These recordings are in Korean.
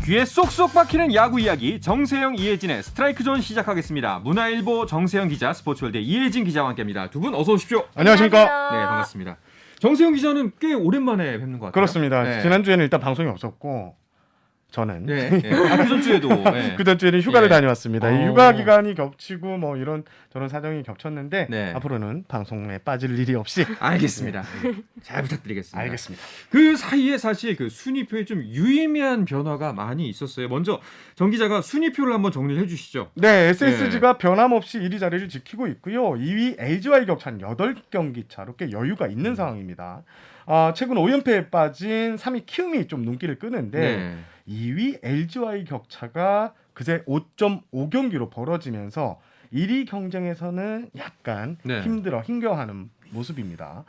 귀에 쏙쏙 박히는 야구 이야기 정세영 이혜진의 스트라이크 존 시작하겠습니다. 문화일보 정세영 기자, 스포츠월드 이혜진 기자와 함께합니다. 두 분 어서 오십시오. 안녕하십니까. 네, 반갑습니다. 정세영 기자는 꽤 오랜만에 뵙는 것 같아요. 그렇습니다. 네. 지난주에는 일단 방송이 없었고 저는 그 전주에도 그 전주에는 휴가를 예. 다녀왔습니다. 이 휴가 기간이 겹치고 뭐 이런 저런 사정이 겹쳤는데 네. 앞으로는 방송에 빠질 일이 없이 알겠습니다. 잘 부탁드리겠습니다. 알겠습니다. 그 사이에 사실 그 순위표에 좀 유의미한 변화가 많이 있었어요. 먼저 정 기자가 순위표를 한번 정리를 해주시죠. 네, SSG가 변함없이 1위 자리를 지키고 있고요. 2위 LG와의 격차는 8경기 차로 꽤 여유가 있는 상황입니다. 최근 5연패에 빠진 3위 키움이 좀 눈길을 끄는데 네. 2위 LG와의 격차가 그새 5.5경기로 벌어지면서 1위 경쟁에서는 약간 네. 힘겨워하는 모습입니다.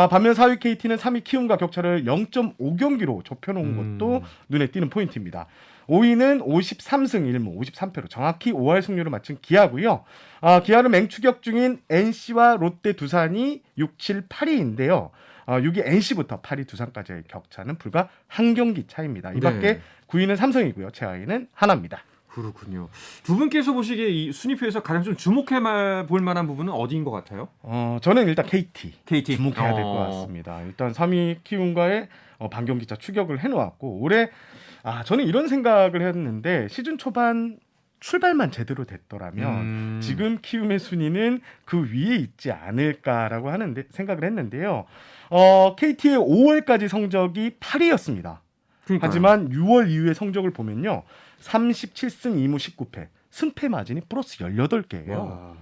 반면 4위 KT는 3위 키움과 격차를 0.5경기로 좁혀놓은 것도 눈에 띄는 포인트입니다. 5위는 53승 1무 53패로 정확히 5할 승률을 맞춘 기아고요. 기아는 맹추격 중인 NC와 롯데 두산이 6, 7, 8위인데요. 6위 NC부터 8위 두산까지의 격차는 불과 한 경기 차이입니다. 이 밖에 네. 9위는 삼성이고요. 최하위는 하나입니다. 그렇군요. 두 분께서 보시기에 이 순위표에서 가장 좀 주목해 볼 만한 부분은 어디인 것 같아요? 저는 일단 KT 주목해야 될 것 어. 같습니다. 일단 3위 키움과의 반경기차 추격을 해놓았고 올해 저는 이런 생각을 했는데 시즌 초반 출발만 제대로 됐더라면 지금 키움의 순위는 그 위에 있지 않을까라고 하는데 생각을 했는데요. KT의 5월까지 성적이 8위였습니다. 그러니까요. 하지만 6월 이후의 성적을 보면요. 37승 2무 19패. 승패 마진이 플러스 18개예요.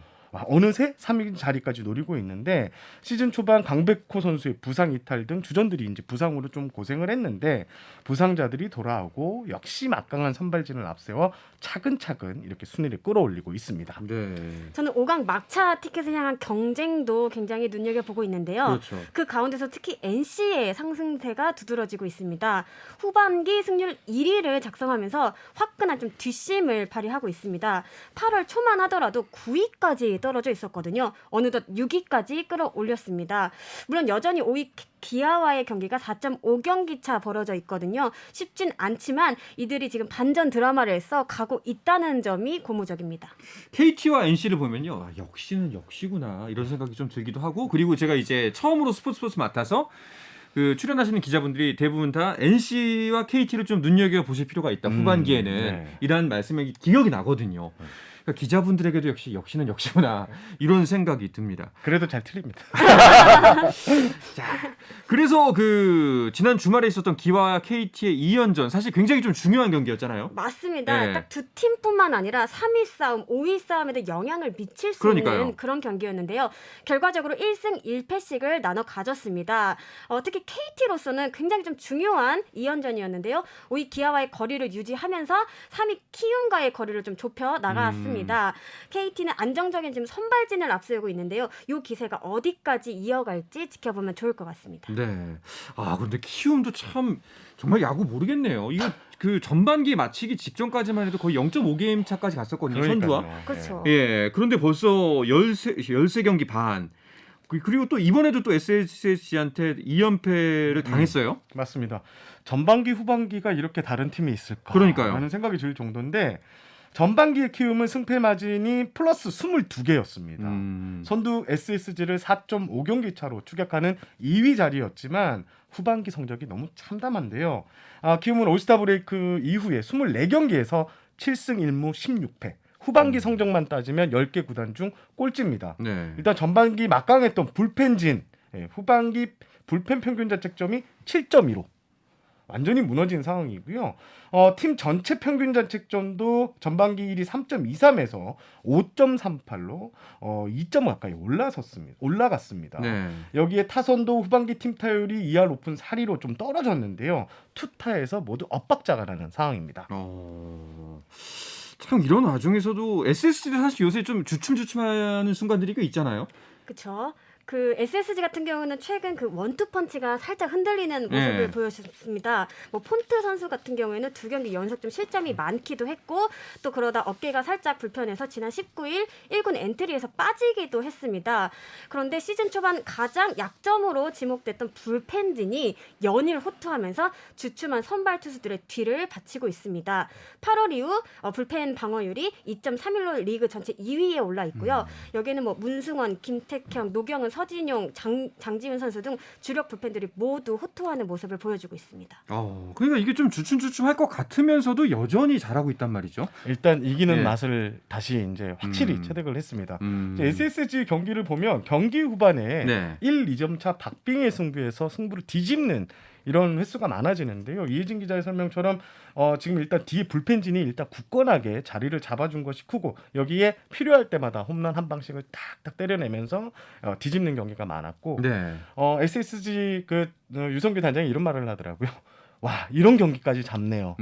어느새 3위 자리까지 노리고 있는데 시즌 초반 강백호 선수의 부상 이탈 등 주전들이 이제 부상으로 좀 고생을 했는데 부상자들이 돌아오고 역시 막강한 선발진을 앞세워 차근차근 이렇게 순위를 끌어올리고 있습니다. 네. 저는 5강 막차 티켓을 향한 경쟁도 굉장히 눈여겨보고 있는데요. 그렇죠. 그 가운데서 특히 NC의 상승세가 두드러지고 있습니다. 후반기 승률 1위를 작성하면서 화끈한 좀 뒷심을 발휘하고 있습니다. 8월 초만 하더라도 9위까지 떨어져 있었거든요. 어느덧 6위까지 끌어올렸습니다. 물론 여전히 5위 기아와의 경기가 4.5경기 차 벌어져 있거든요. 쉽진 않지만 이들이 지금 반전 드라마를 써 가고 있다는 점이 고무적입니다. KT와 NC를 보면요. 역시는 역시구나 이런 생각이 좀 들기도 하고 그리고 제가 이제 처음으로 스포츠 맡아서 그 출연하시는 기자분들이 대부분 다 NC와 KT를 좀 눈여겨 보실 필요가 있다. 후반기에는 네. 이런 말씀이 기억이 나거든요. 그러니까 기자분들에게도 역시는 역시구나 이런 생각이 듭니다. 그래도 잘 틀립니다. 자, 그래서 그 지난 주말에 있었던 기아와 KT의 2연전 사실 굉장히 좀 중요한 경기였잖아요. 맞습니다. 네. 딱 두 팀뿐만 아니라 3위 싸움, 5위 싸움에도 영향을 미칠 수 그러니까요. 있는 그런 경기였는데요. 결과적으로 1승 1패씩을 나눠 가졌습니다. 특히 KT로서는 굉장히 좀 중요한 2연전이었는데요. 5위 기아와의 거리를 유지하면서 3위 키움과의 거리를 좀 좁혀 나갔습니다. KT는 안정적인 지금 선발진을 앞세우고 있는데요. 이 기세가 어디까지 이어갈지 지켜보면 좋을 것 같습니다. 네. 근데 키움도 참 정말 야구 모르겠네요. 이거 그 전반기 마치기 직전까지만 해도 거의 0.5게임 차까지 갔었거든요. 선두와. 그렇죠. 예. 그런데 벌써 13경기 반. 그리고 또 이번에도 또 SSG한테 2연패를 당했어요. 맞습니다. 전반기 후반기가 이렇게 다른 팀이 있을까? 그러니까요. 라는 생각이 들 정도인데 전반기의 키움은 승패 마진이 플러스 22개였습니다. 선두 SSG를 4.5경기 차로 추격하는 2위 자리였지만 후반기 성적이 너무 참담한데요. 키움은 올스타 브레이크 이후에 24경기에서 7승 1무 16패. 후반기 성적만 따지면 10개 구단 중 꼴찌입니다. 네. 일단 전반기 막강했던 불펜진, 후반기 불펜 평균 자책점이 7.15. 완전히 무너진 상황이고요. 팀 전체 평균 자책점도 전반기 1위 3.23에서 5.38로 2점 가까이 올라갔습니다. 네. 여기에 타선도 후반기 팀 타율이 2할 오픈 4리로 좀 떨어졌는데요. 투타에서 모두 엇박자가 나는 상황입니다. 참 이런 와중에서도 SSG도 사실 요새 좀 주춤주춤하는 순간들이 꽤 있잖아요. 그렇죠. 그 SSG 같은 경우는 최근 그 원투펀치가 살짝 흔들리는 모습을 네. 보여줬습니다. 뭐 폰트 선수 같은 경우에는 2경기 연속 좀 실점이 많기도 했고 또 그러다 어깨가 살짝 불편해서 지난 19일 1군 엔트리에서 빠지기도 했습니다. 그런데 시즌 초반 가장 약점으로 지목됐던 불펜진이 연일 호투하면서 주춤한 선발 투수들의 뒤를 바치고 있습니다. 8월 이후 불펜 방어율이 2.31로 리그 전체 2위에 올라 있고요. 여기에는 뭐 문승원, 김택형, 노경은, 서진용, 장지훈 선수 등 주력 불펜들이 모두 호투하는 모습을 보여주고 있습니다. 그러니까 이게 좀 주춤주춤할 것 같으면서도 여전히 잘하고 있단 말이죠. 일단 이기는 예. 맛을 다시 이제 확실히 체득을 했습니다. 음. 이제 SSG 경기를 보면 경기 후반에 네. 1, 2점 차 박빙의 승부에서 승부를 뒤집는 이런 횟수가 많아지는데요. 이혜진 기자의 설명처럼 지금 일단 뒤에 불펜진이 일단 굳건하게 자리를 잡아준 것이 크고 여기에 필요할 때마다 홈런 한 방씩을 탁탁 때려내면서 뒤집는 경기가 많았고 네. SSG 유성규 단장이 이런 말을 하더라고요. 와 이런 경기까지 잡네요.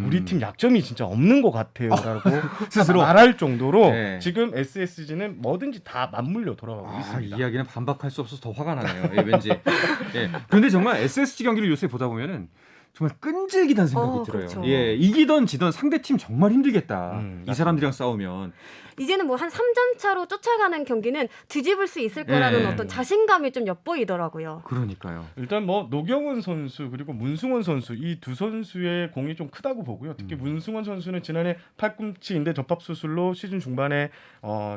우리 팀 약점이 진짜 없는 것 같아요라고 스스로 말할 정도로 네. 지금 SSG는 뭐든지 다 맞물려 돌아가고 이 있습니다. 이야기는 반박할 수 없어서 더 화가 나네요. 예, 왠지. 예. 그런데 정말 SSG 경기를 요새 보다 보면은 정말 끈질기다는 생각이 들어요. 그렇죠. 예, 이기던 지던 상대팀 정말 힘들겠다. 이 사람들이랑 싸우면. 이제는 뭐 한 3점 차로 쫓아가는 경기는 뒤집을 수 있을 거라는 네. 어떤 자신감이 좀 엿보이더라고요. 그러니까요. 일단 뭐 노경은 선수 그리고 문승원 선수 이 두 선수의 공이 좀 크다고 보고요. 특히 문승원 선수는 지난해 팔꿈치 인대 접합 수술로 시즌 중반에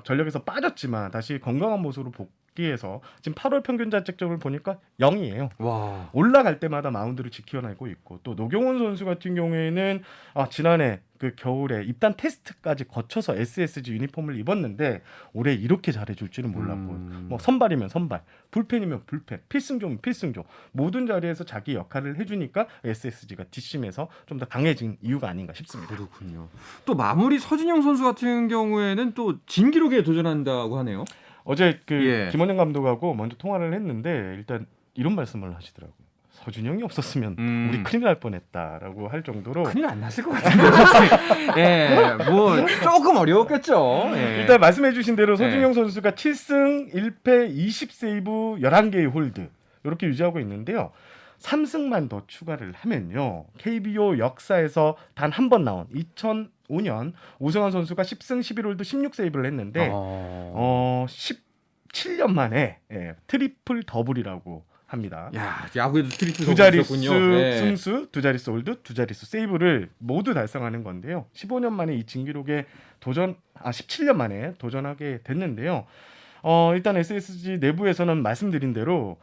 전력에서 빠졌지만 다시 건강한 모습으로 복귀해서 지금 8월 평균 자책점을 보니까 0이에요. 와. 올라갈 때마다 마운드를 지켜내고 있고 또 노경원 선수 같은 경우에는 지난해 그 겨울에 입단 테스트까지 거쳐서 SSG 유니폼을 입었는데 올해 이렇게 잘해줄 줄은 몰랐고 뭐 선발이면 선발, 불펜이면 불펜, 필승조면 필승조 모든 자리에서 자기 역할을 해주니까 SSG가 뒷심에서 좀 더 강해진 이유가 아닌가 싶습니다. 그렇군요. 또 마무리 서진영 선수 같은 경우에는 또 진기록에 도전한다고 하네요. 어제 예. 김원영 감독하고 먼저 통화를 했는데 일단 이런 말씀을 하시더라고요. 서준영이 없었으면 우리 큰일 날 뻔했다라고 할 정도로 큰일 안 났을 것 같은데. 솔직히. 예, 뭐 조금 어려웠겠죠. 예. 일단 말씀해주신 대로 서준영 네. 선수가 7승 1패 20세이브 11개의 홀드 이렇게 유지하고 있는데요. 3승만 더 추가를 하면요. KBO 역사에서 단 한 번 나온 2005년 오승환 선수가 10승 11홀드 16세이브를 했는데 17년 만에 트리플 더블이라고 합니다. 야, 야구에도 트리플 두 자릿수 있었군요. 예. 승수, 두 자릿수 홀드, 두 자릿수 세이브를 모두 달성하는 건데요. 15년 만에 이 진기록에 17년 만에 도전하게 됐는데요. 일단 SSG 내부에서는 말씀드린 대로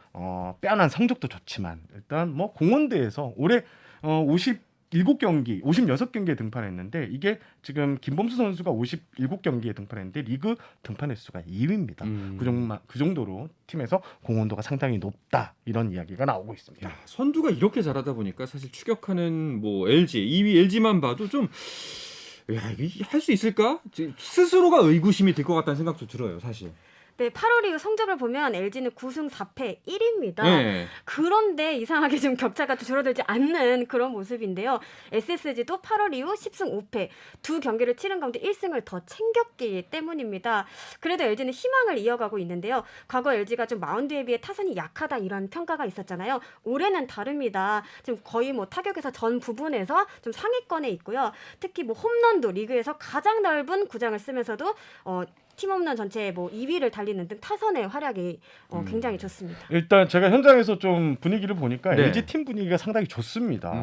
빼어난 성적도 좋지만 일단 뭐 공원대에서 올해 57경기, 56경기에 등판했는데 이게 지금 김범수 선수가 57경기에 등판했는데 리그 등판 횟수가 2위입니다. 그 정도로 팀에서 공헌도가 상당히 높다 이런 이야기가 나오고 있습니다. 야, 선두가 이렇게 잘하다 보니까 사실 추격하는 뭐 LG, 2위 LG만 봐도 좀 할 수 있을까? 스스로가 의구심이 들 것 같다는 생각도 들어요, 사실. 네, 8월 이후 성적을 보면 LG는 9승 4패 1위입니다. 네. 그런데 이상하게 좀 격차가 줄어들지 않는 그런 모습인데요. SSG도 8월 이후 10승 5패 두 경기를 치른 가운데 1승을 더 챙겼기 때문입니다. 그래도 LG는 희망을 이어가고 있는데요. 과거 LG가 좀 마운드에 비해 타선이 약하다 이런 평가가 있었잖아요. 올해는 다릅니다. 지금 거의 뭐 타격에서 전 부분에서 좀 상위권에 있고요. 특히 뭐 홈런도 리그에서 가장 넓은 구장을 쓰면서도 팀 홈런 전체 뭐 2위를 달리는 등 타선의 활약이 굉장히 좋습니다. 일단 제가 현장에서 좀 분위기를 보니까 네. LG 팀 분위기가 상당히 좋습니다.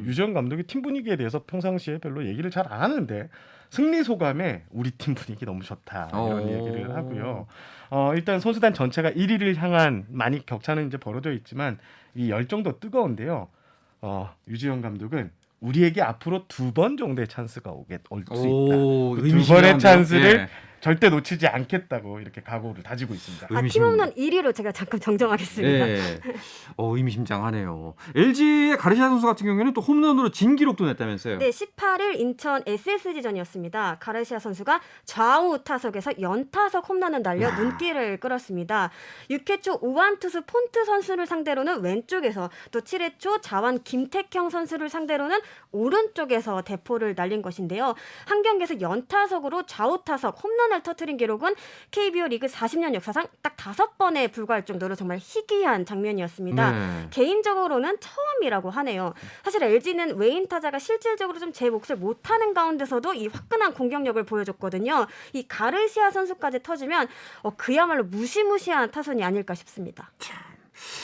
유지영 감독이 팀 분위기에 대해서 평상시에 별로 얘기를 잘 안 하는데 승리 소감에 우리 팀 분위기 너무 좋다 이런 얘기를 하고요. 일단 선수단 전체가 1위를 향한 많이 격차는 이제 벌어져 있지만 이 열정도 뜨거운데요. 유지영 감독은 우리에게 앞으로 2번 정도의 찬스가 올 수 있다. 그 2번의 찬스를 절대 놓치지 않겠다고 이렇게 각오를 다지고 있습니다. 팀 홈런 1위로 제가 잠깐 정정하겠습니다. 네. 의미심장하네요. LG의 가르시아 선수 같은 경우에는 또 홈런으로 진기록도 냈다면서요. 네, 18일 인천 SSG전이었습니다. 가르시아 선수가 좌우 타석에서 연타석 홈런을 날려 눈길을 끌었습니다. 6회 초 우완 투수 폰트 선수를 상대로는 왼쪽에서 또 7회 초 자완 김택형 선수를 상대로는 오른쪽에서 대포를 날린 것인데요. 한 경기에서 연타석으로 좌우 타석 홈런을 홈런을 터뜨린 기록은 KBO 리그 40년 역사상 딱 5번에 불과할 정도로 정말 희귀한 장면이었습니다. 네. 개인적으로는 처음이라고 하네요. 사실 LG는 외인 타자가 실질적으로 좀 제 몫을 못하는 가운데서도 이 화끈한 공격력을 보여줬거든요. 이 가르시아 선수까지 터지면 그야말로 무시무시한 타선이 아닐까 싶습니다.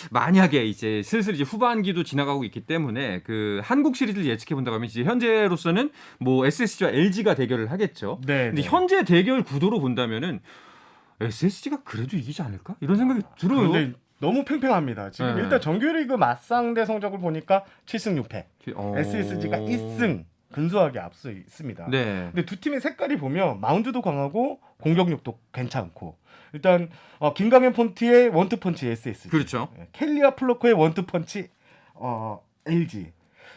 만약에 이제 슬슬 이제 후반기도 지나가고 있기 때문에 그 한국 시리즈를 예측해 본다고 하면 이제 현재로서는 뭐 SSG와 LG가 대결을 하겠죠. 네, 근데 네. 현재 대결 구도로 본다면은 SSG가 그래도 이기지 않을까? 이런 생각이 들어요. 근데 너무 팽팽합니다. 지금 네. 일단 정규리그 맞상대 성적을 보니까 7승 6패. 어. SSG가 1승 근소하게 앞서 있습니다. 네. 근데 두 팀의 색깔이 보면 마운드도 강하고 공격력도 괜찮고 일단 김강현 폰트의 원투펀치 SSG, 그렇죠. 켈리아 플로커의 원투펀치 LG.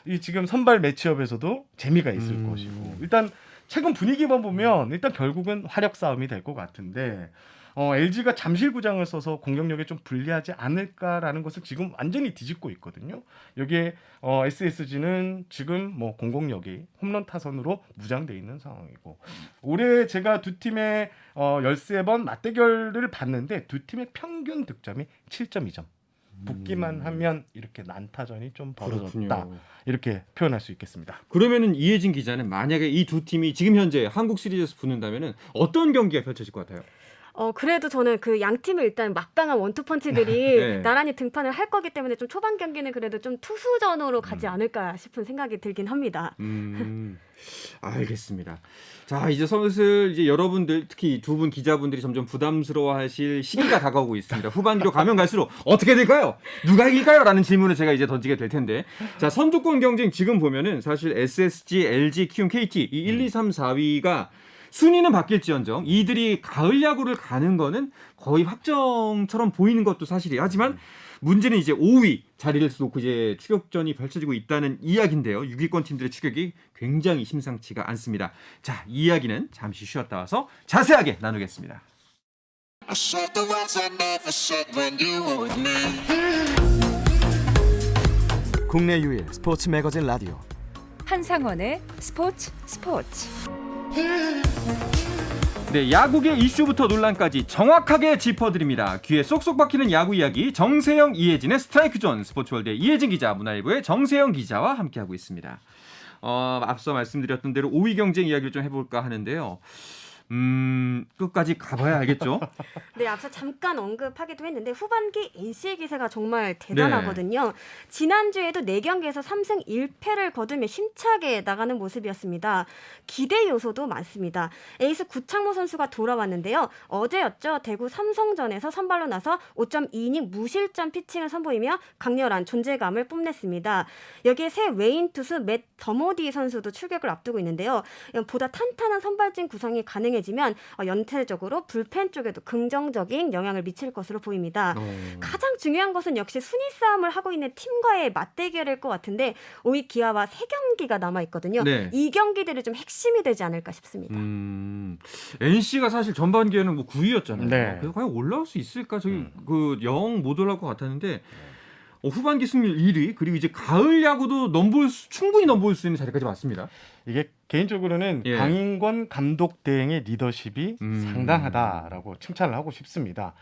이 지금 선발 매치업에서도 재미가 있을 것이고 일단 최근 분위기만 보면 일단 결국은 화력 싸움이 될 것 같은데 LG가 잠실구장을 써서 공격력에 좀 불리하지 않을까라는 것을 지금 완전히 뒤집고 있거든요. 여기에 SSG는 지금 뭐 공격력이 홈런 타선으로 무장돼 있는 상황이고 올해 제가 두 팀의 13번 맞대결을 봤는데 두 팀의 평균 득점이 7.2점. 붙기만 하면 이렇게 난타전이 좀 벌어졌다. 그렇군요. 이렇게 표현할 수 있겠습니다. 그러면은 이혜진 기자는 만약에 이 두 팀이 지금 현재 한국 시리즈에서 붙는다면은 어떤 경기가 펼쳐질 것 같아요? 그래도 저는 그 양 팀을 일단 막강한 원투펀치들이 네. 나란히 등판을 할 거기 때문에 좀 초반 경기는 그래도 좀 투수전으로 가지 않을까 싶은 생각이 들긴 합니다. 알겠습니다. 자, 이제 슬슬 이제 여러분들 특히 두 분 기자분들이 점점 부담스러워하실 시기가 다가오고 있습니다. 후반기로 가면 갈수록 어떻게 될까요? 누가 이길까요? 라는 질문을 제가 이제 던지게 될 텐데. 자, 선두권 경쟁 지금 보면은 사실 SSG, LG, 키움, KT 이 1, 2, 3, 4위가 순위는 바뀔지언정 이들이 가을 야구를 가는 거는 거의 확정처럼 보이는 것도 사실이에요. 하지만 문제는 이제 5위 자리를 놓고 이제 추격전이 펼쳐지고 있다는 이야기인데요. 6위권 팀들의 추격이 굉장히 심상치가 않습니다. 자, 이 이야기는 잠시 쉬었다 와서 자세하게 나누겠습니다. I said the words I never said when you were with me. 국내 유일 스포츠 매거진 라디오 한상원의 스포츠. 네, 야구계 이슈부터 논란까지 정확하게 짚어드립니다. 귀에 쏙쏙 박히는 야구 이야기 정세영, 이혜진의 스트라이크 존. 스포츠월드의 이혜진 기자, 문화일보의 정세영 기자와 함께하고 있습니다. 앞서 말씀드렸던 대로 5위 경쟁 이야기를 좀 해볼까 하는데요. 끝까지 가봐야 알겠죠? 네, 앞서 잠깐 언급하기도 했는데 후반기 NC의 기세가 정말 대단하거든요. 지난주에도 4경기에서 3승 1패를 거두며 힘차게 나가는 모습이었습니다. 기대 요소도 많습니다. 에이스 구창모 선수가 돌아왔는데요. 어제였죠. 대구 삼성전에서 선발로 나서 5.2이닝 무실점 피칭을 선보이며 강렬한 존재감을 뽐냈습니다. 여기에 새 외인 투수 맷 더모디 선수도 출격을 앞두고 있는데요. 보다 탄탄한 선발진 구성이 가능해지면 연체적으로 불펜 쪽에도 긍정적인 영향을 미칠 것으로 보입니다. 가장 중요한 것은 역시 순위 싸움을 하고 있는 팀과의 맞대결일 것 같은데 5위 기아와 3경기가 남아있거든요. 네. 이 경기들이 좀 핵심이 되지 않을까 싶습니다. NC가 사실 전반기에는 뭐 9위였잖아요. 네. 그래서 과연 올라올 수 있을까? 저기 영 못 올라올 것 같았는데 후반기 승률 1위 그리고 이제 가을 야구도 충분히 넘볼 수 있는 자리까지 왔습니다. 이게 개인적으로는 예. 강인권 감독 대행의 리더십이 상당하다라고 칭찬을 하고 싶습니다.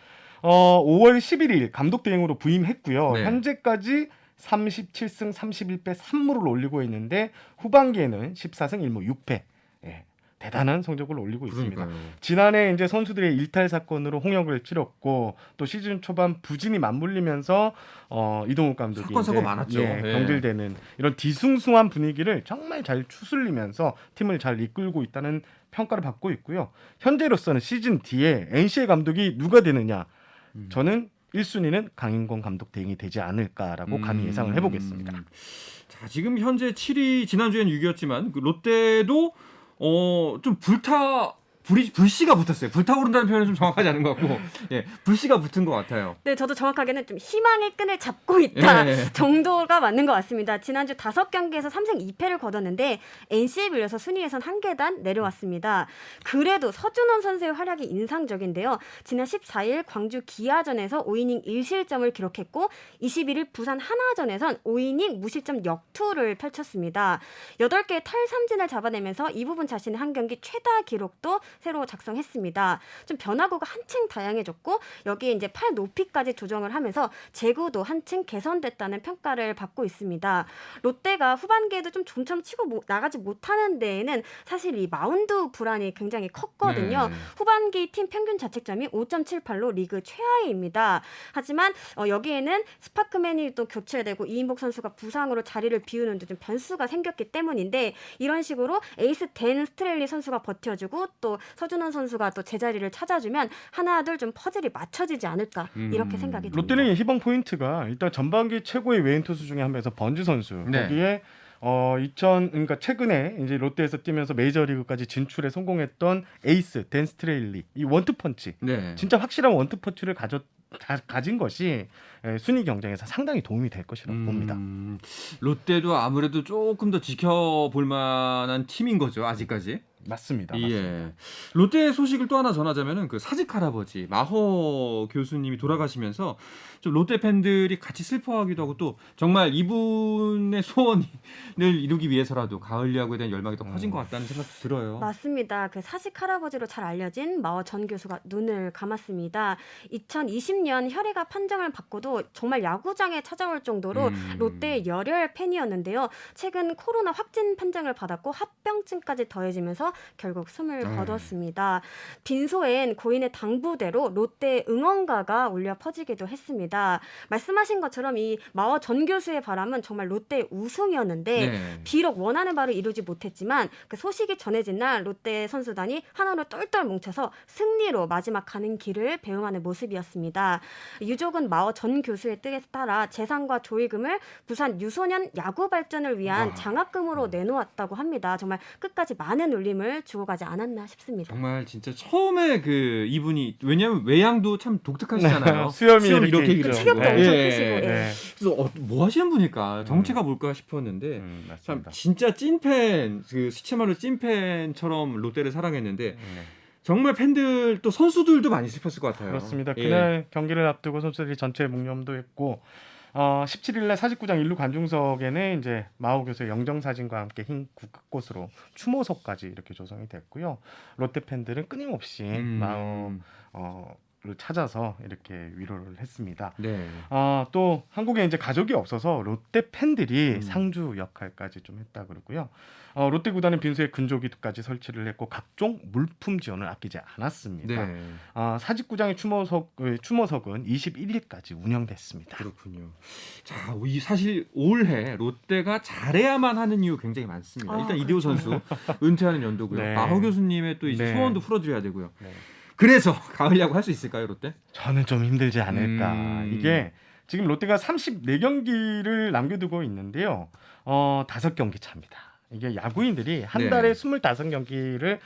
5월 11일 감독 대행으로 부임했고요. 네. 현재까지 37승 31패 3무를 올리고 있는데 후반기에는 14승 1무 6패. 예. 대단한 성적을 올리고 있습니다. 그러니까요. 지난해 이제 선수들의 일탈 사건으로 홍역을 치렀고 또 시즌 초반 부진이 맞물리면서 이동욱 감독이 사건, 사고 이제, 많았죠. 예. 경질되는 이런 뒤숭숭한 분위기를 정말 잘 추슬리면서 팀을 잘 이끌고 있다는 평가를 받고 있고요. 현재로서는 시즌 뒤에 NC의 감독이 누가 되느냐? 저는 1순위는 강인권 감독 대행이 되지 않을까라고 감히 예상을 해보겠습니다. 자, 지금 현재 7위 지난주엔 6위였지만 그 롯데도 좀 불씨가 붙었어요. 불타오른다는 표현은 좀 정확하지 않은 것 같고, 예, 불씨가 붙은 것 같아요. 네, 저도 정확하게는 좀 희망의 끈을 잡고 있다 예. 정도가 맞는 것 같습니다. 지난주 5경기에서 3승 2패를 거뒀는데 NC에 밀려서 순위에선 한 계단 내려왔습니다. 그래도 서준원 선수의 활약이 인상적인데요. 지난 14일 광주 기아전에서 5이닝 1실점을 기록했고 21일 부산 하나전에선 5이닝 무실점 역투를 펼쳤습니다. 8개의 탈삼진을 잡아내면서 이 부분 자신의 한 경기 최다 기록도 새로 작성했습니다. 좀 변화구가 한층 다양해졌고 여기에 이제 팔 높이까지 조정을 하면서 제구도 한층 개선됐다는 평가를 받고 있습니다. 롯데가 후반기에도 좀 좀처럼 치고 나가지 못하는 데에는 사실 이 마운드 불안이 굉장히 컸거든요. 네. 후반기 팀 평균 자책점이 5.78로 리그 최하위입니다. 하지만 여기에는 스파크맨이 또 교체되고 이인복 선수가 부상으로 자리를 비우는 데 좀 변수가 생겼기 때문인데 이런 식으로 에이스 댄 스트레일리 선수가 버텨주고 또 서준원 선수가 또 제자리를 찾아주면 하나둘 좀 퍼즐이 맞춰지지 않을까 이렇게 생각이 듭니다. 롯데는 희망 포인트가 일단 전반기 최고의 외인 투수 중에 한 명에서 번즈 선수. 네. 거기에 그러니까 최근에 이제 롯데에서 뛰면서 메이저리그까지 진출에 성공했던 에이스 댄 스트레일리 이 원투펀치 네. 진짜 확실한 원투펀치를 가진 것이 순위 경쟁에서 상당히 도움이 될 것이라고 봅니다. 롯데도 아무래도 조금 더 지켜볼 만한 팀인 거죠 아직까지. 맞습니다. 예. 롯데 소식을 또 하나 전하자면은 그 사직 할아버지 마허 교수님이 돌아가시면서 좀 롯데 팬들이 같이 슬퍼하기도 하고 또 정말 이분의 소원을 이루기 위해서라도 가을 야구에 대한 열망이 더 커진 것 같다는 생각도 들어요. 맞습니다. 그 사직 할아버지로 잘 알려진 마어 전 교수가 눈을 감았습니다. 2020년 혈액암 판정을 받고도 정말 야구장에 찾아올 정도로 롯데의 열혈 팬이었는데요. 최근 코로나 확진 판정을 받았고 합병증까지 더해지면서 결국 숨을 거뒀습니다. 빈소엔 고인의 당부대로 롯데 응원가가 울려 퍼지기도 했습니다. 말씀하신 것처럼 이 마어 전 교수의 바람은 정말 롯데의 우승이었는데 네. 비록 원하는 바를 이루지 못했지만 그 소식이 전해진 날 롯데 선수단이 하나로 똘똘 뭉쳐서 승리로 마지막 가는 길을 배웅하는 모습이었습니다. 유족은 마어 전 교수의 뜻에 따라 재산과 조의금을 부산 유소년 야구 발전을 위한 장학금으로 내놓았다고 합니다. 정말 끝까지 많은 울림을 주고 가지 않았나 싶습니다. 정말 진짜 처음에 그 이분이 왜냐하면 외양도 참 독특하시잖아요. 수염이 수염 이렇게 길죠. 있죠. 체격도 네. 엄청 예. 크시고 예. 네. 그래서 뭐 하시는 분일까 정체가 뭘까 싶었는데 참 맞습니다. 진짜 찐팬 그 시체말로 찐팬처럼 롯데를 사랑했는데 네. 정말 팬들 또 선수들도 많이 슬펐을 것 같아요. 그렇습니다. 예. 그날 경기를 앞두고 선수들이 전체 묵념도 했고 17일날 사직구장 1루 관중석에는 이제 마오 교수의 영정 사진과 함께 흰 국꽃으로 추모석까지 이렇게 조성이 됐고요. 롯데 팬들은 끊임없이 마오를 찾아서 이렇게 위로를 했습니다. 네. 또 한국에 이제 가족이 없어서 롯데 팬들이 상주 역할까지 좀 했다 그러고요. 롯데 구단은 빈소에 근조기까지 설치를 했고 각종 물품 지원을 아끼지 않았습니다. 네. 사직구장의 추모석은 21일까지 운영됐습니다. 그렇군요. 자, 사실 올해 롯데가 잘해야만 하는 이유 굉장히 많습니다. 일단 이대호 선수 은퇴하는 연도고요. 네. 마호 교수님의 또 이제 네. 소원도 풀어드려야 되고요. 네. 그래서 가을 야구 할 수 있을까요, 롯데? 저는 좀 힘들지 않을까. 이게 지금 롯데가 34경기를 남겨두고 있는데요. 5경기 차입니다. 이게 야구인들이 한 네. 달에 25경기를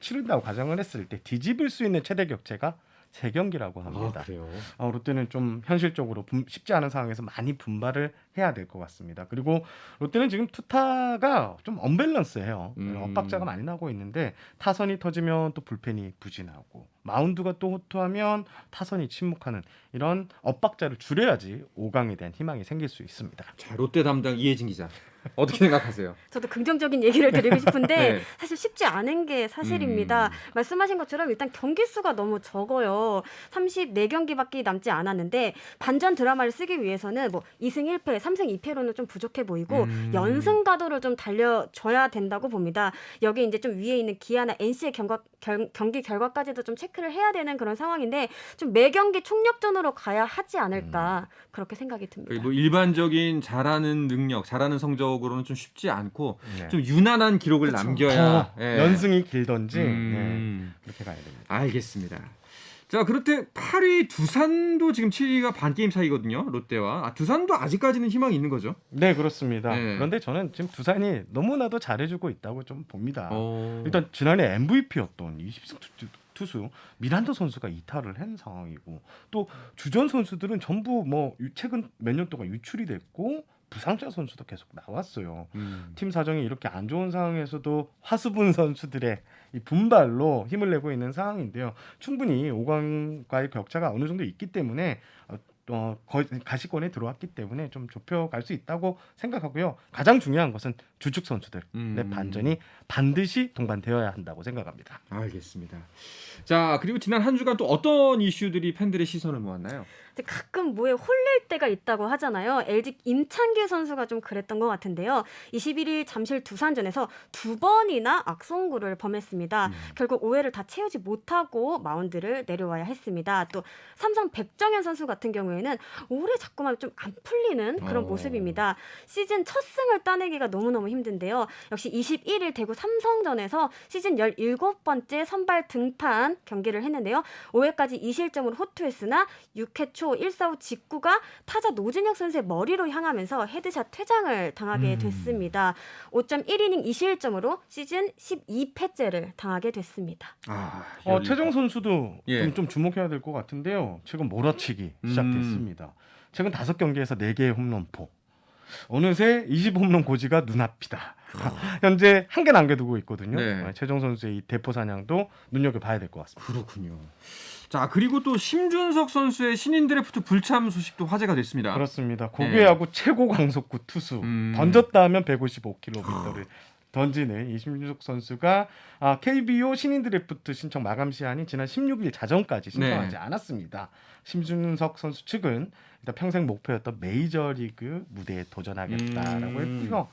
치른다고 가정을 했을 때 뒤집을 수 있는 최대 격차가 3경기라고 합니다. 그래요. 롯데는 좀 현실적으로 쉽지 않은 상황에서 많이 분발을 해야 될 것 같습니다. 그리고 롯데는 지금 투타가 좀 언밸런스해요. 엇박자가 많이 나고 있는데 타선이 터지면 또 불펜이 부진하고 마운드가 또 호투하면 타선이 침묵하는 이런 엇박자를 줄여야지 5강에 대한 희망이 생길 수 있습니다. 자, 롯데 담당 이혜진 기자. 어떻게 생각하세요? 저도 긍정적인 얘기를 드리고 싶은데 네. 사실 쉽지 않은 게 사실입니다. 말씀하신 것처럼 일단 경기 수가 너무 적어요. 34경기밖에 남지 않았는데 반전 드라마를 쓰기 위해서는 뭐 2승 1패, 3승 2패로는 좀 부족해 보이고 연승 가도를 좀 달려줘야 된다고 봅니다. 여기 이제 좀 위에 있는 기아나 NC의 경기 결과까지도 좀 체크를 해야 되는 그런 상황인데 좀 매 경기 총력전으로 가야 하지 않을까 그렇게 생각이 듭니다. 뭐 일반적인 잘하는 능력, 잘하는 성적으로는 좀 쉽지 않고 네. 좀 유난한 기록을 남겨야 연승이 길던지 음. 그렇게 가야 됩니다. 알겠습니다. 자, 그렇대 8위 두산도 지금 7위가 반 게임 차이거든요. 롯데와. 두산도 아직까지는 희망이 있는 거죠. 네, 그렇습니다. 네. 그런데 저는 지금 두산이 너무나도 잘해주고 있다고 좀 봅니다. 어. 일단 지난해 MVP였던 20승 투수 미란다 선수가 이탈을 한 상황이고 또 주전 선수들은 전부 뭐 최근 몇 년 동안 유출이 됐고 부상자 선수도 계속 나왔어요. 팀 사정이 이렇게 안 좋은 상황에서도 화수분 선수들의 이 분발로 힘을 내고 있는 상황인데요. 충분히 5강과의 격차가 어느 정도 있기 때문에 가시권에 들어왔기 때문에 좀 좁혀갈 수 있다고 생각하고요. 가장 중요한 것은 주축 선수들의 음. 반전이 반드시 동반되어야 한다고 생각합니다. 알겠습니다. 자, 그리고 지난 한 주간 또 어떤 이슈들이 팬들의 시선을 모았나요? 근데 가끔 뭐에 홀릴 때가 있다고 하잖아요. LG 임창규 선수가 좀 그랬던 것 같은데요. 21일 잠실 두산전에서 2번이나 악송구를 범했습니다. 결국 5회를 다 채우지 못하고 마운드를 내려와야 했습니다. 또 삼성 백정현 선수 같은 경우에는 올해 자꾸만 좀 안 풀리는 그런 모습입니다. 시즌 첫 승을 따내기가 너무너무 힘든데요. 역시 21일 대구 삼성전에서 시즌 17번째 선발 등판 경기를 했는데요. 5회까지 2실점으로 호투했으나 6회 초 1사후 직구가 타자 노진혁 선수의 머리로 향하면서 헤드샷 퇴장을 당하게 됐습니다. 5.1이닝 2실점으로 시즌 12패째를 당하게 됐습니다. 최정 선수도 예. 좀 주목해야 될 것 같은데요. 최근 몰아치기 시작됐습니다. 최근 5경기에서 4개의 홈런포. 어느새 20홈런 고지가 눈앞이다. 현재 1개 남겨두고 있거든요. 네. 최정 선수의 이 대포 사냥도 눈여겨봐야 될 것 같습니다. 그렇군요. 자, 그리고 또 심준석 선수의 신인 드래프트 불참 소식도 화제가 됐습니다. 그렇습니다. 고교야구 최고 강속구 투수. 던졌다 하면 155km를 던지는 이 심준석 선수가 KBO 신인 드래프트 신청 마감 시한이 지난 16일 자정까지 신청하지 않았습니다. 심준석 선수 측은 일단 평생 목표였던 메이저리그 무대에 도전하겠다라고 했고요.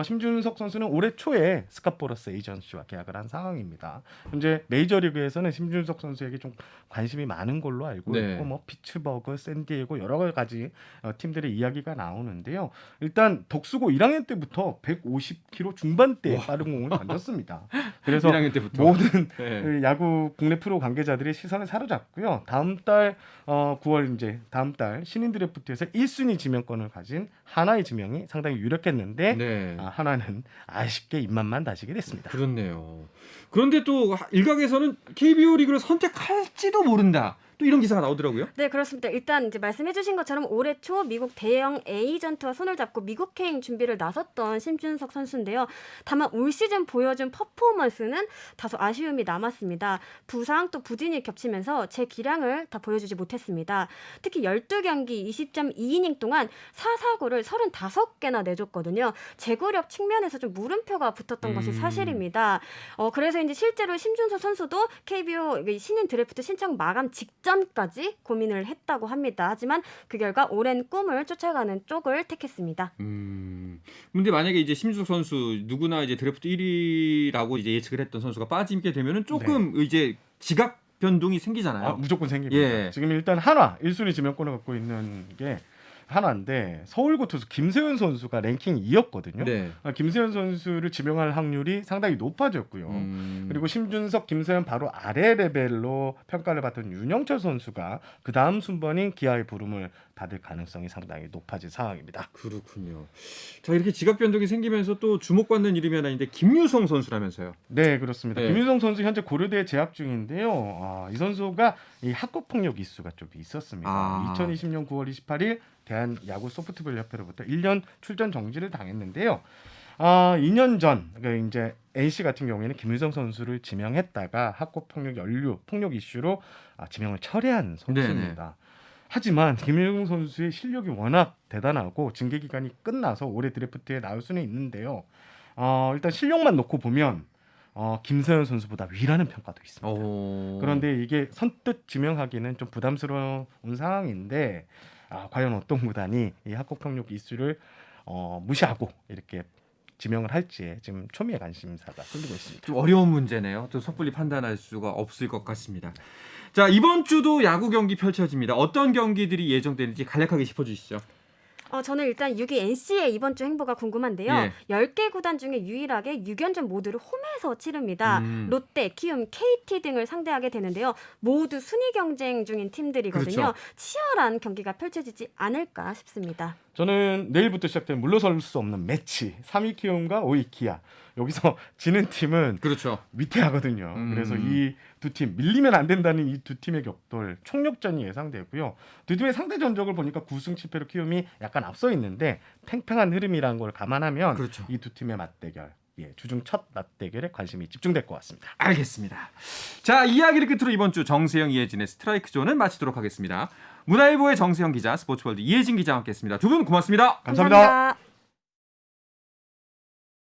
심준석 선수는 올해 초에 스카포러스 에이전시와 계약을 한 상황입니다. 현재 메이저리그에서는 심준석 선수에게 좀 관심이 많은 걸로 알고 네. 있고 뭐 피츠버그, 샌디에고 여러 가지 팀들의 이야기가 나오는데요. 일단 덕수고 1학년 때부터 150km 중반대의 빠른 공을 던졌습니다. 그래서 1학년 때부터. 모든 네. 야구 국내 프로 관계자들의 시선을 사로잡고요. 다음 달 9월 이제 다음 달 신인 드래프트에서 1순위 지명권을 가진 하나의 지명이 상당히 유력했는데 네. 하나는 아쉽게 입맛만 다시게 됐습니다. 그렇네요. 그런데 또 일각에서는 KBO 리그를 선택할지도 모른다. 또 이런 기사가 나오더라고요. 네, 그렇습니다. 일단 이제 말씀해주신 것처럼 올해 초 미국 대형 에이전트와 손을 잡고 미국행 준비를 나섰던 심준석 선수인데요. 다만 올 시즌 보여준 퍼포먼스는 다소 아쉬움이 남았습니다. 부상 또 부진이 겹치면서 제 기량을 다 보여주지 못했습니다. 특히 12경기 20.2이닝 동안 4사구를 35개나 내줬거든요. 제구력 측면에서 좀 물음표가 붙었던 것이 사실입니다. 그래서 이제 실제로 심준석 선수도 KBO 신인 드래프트 신청 마감 직전까지 고민을 했다고 합니다. 하지만 그 결과 오랜 꿈을 쫓아가는 쪽을 택했습니다. 근데 만약에 이제 심준석 선수 누구나 이제 드래프트 1위라고 이제 예측을 했던 선수가 빠지게 되면은 조금 이제 지각 변동이 생기잖아요. 무조건 생깁니다. 예. 지금 일단 한화 1순위 지명권을 갖고 있는 게 한화인데 서울고 투수 김세현 선수가 랭킹 2였거든요. 네. 김세현 선수를 지명할 확률이 상당히 높아졌고요. 그리고 심준석, 김세현 바로 아래 레벨로 평가를 받던 윤영철 선수가 그 다음 순번인 기아의 부름을 받을 가능성이 상당히 높아진 상황입니다. 그렇군요. 자, 이렇게 지각 변동이 생기면서 또 주목받는 이름이 하나 있는데 김유성 선수라면서요. 네, 그렇습니다. 네. 김유성 선수 현재 고려대에 재학 중인데요. 이 선수가 이 학교 폭력 이슈가 좀 있었습니다. 2020년 9월 28일 대한 야구 소프트볼 협회로부터 1년 출전 정지를 당했는데요. 2년 전 그러니까 이제 NC 같은 경우에는 김유성 선수를 지명했다가 학교 폭력 이슈로 지명을 철회한 선수입니다. 네네. 하지만 김유성 선수의 실력이 워낙 대단하고 징계 기간이 끝나서 올해 드래프트에 나올 수는 있는데요. 일단 실력만 놓고 보면 김세현 선수보다 위라는 평가도 있습니다. 그런데 이게 선뜻 지명하기는 좀 부담스러운 상황인데 과연 어떤 구단이 이 학교 폭력 이슈를 무시하고 이렇게 지명을 할지에 지금 초미의 관심사가 쏠리고 있습니다. 좀 어려운 문제네요. 또 섣불리 판단할 수가 없을 것 같습니다. 자, 이번 주도 야구 경기 펼쳐집니다. 어떤 경기들이 예정되는지 간략하게 짚어주시죠. 저는 일단 6위 NC의 이번 주 행보가 궁금한데요. 예. 10개 구단 중에 유일하게 6연전 모두를 홈에서 치릅니다. 롯데, 키움, KT 등을 상대하게 되는데요. 모두 순위 경쟁 중인 팀들이거든요. 그렇죠. 치열한 경기가 펼쳐지지 않을까 싶습니다. 저는 내일부터 시작된 물러설 수 없는 매치 3위 키움과 5위 기아. 여기서 지는 팀은 그렇죠. 위태하거든요. 그래서 이 두 팀 밀리면 안 된다는 이 두 팀의 격돌 총력전이 예상되고요. 두 팀의 상대 전적을 보니까 9승 7패로 키움이 약간 앞서 있는데 팽팽한 흐름이라는 걸 감안하면 그렇죠. 이 두 팀의 맞대결, 주중 첫 맞대결에 관심이 집중될 것 같습니다. 알겠습니다. 자, 이야기를 끝으로 이번 주 정세영, 이혜진의 스트라이크 존은 마치도록 하겠습니다. 문화일보의 정세영 기자, 스포츠월드 이혜진 기자와 함께했습니다. 두 분 고맙습니다. 감사합니다.